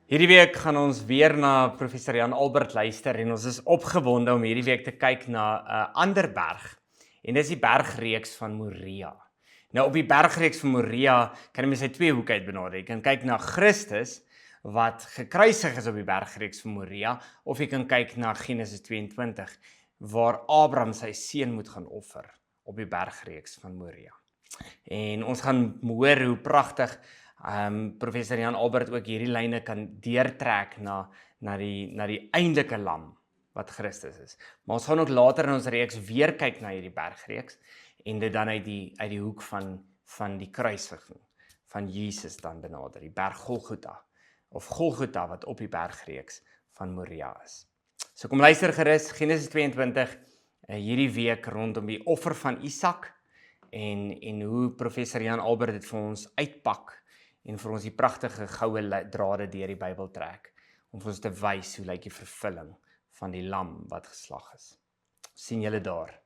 Hierdie week gaan ons weer na professor Jan Albert luister en ons is opgewonde om hierdie week te kyk na 'n ander berg. En dis die bergreeks van Moria. Nou op die bergreeks van Moria kan jy mens uit twee hoeke uit benader. Jy kan kyk na Christus wat gekruisig is op die bergreeks van Moria, of jy kan kyk na Genesis 22 waar Abraham sy seun moet gaan offer op die bergreeks van Moria. En ons gaan hoor hoe pragtig professor Jan Albert ook hierdie lyne kan deurtrek na die eindelike lam wat Christus is. Maar ons gaan ook later in ons reeks weer kyk na hierdie bergreeks en dit dan uit die hoek van die kruisiging van Jesus dan benader, die berg Golgotha of Golgotha wat op die bergreeks van Moria is. So kom luister gerus Genesis 22 hierdie week rondom die offer van Isak en hoe professor Jan Albert dit vir ons uitpak en vir ons die pragtige goue drade deur die Bybel trek, om vir ons te wys hoe lyk die vervulling van die lam wat geslag is. Sien julle daar.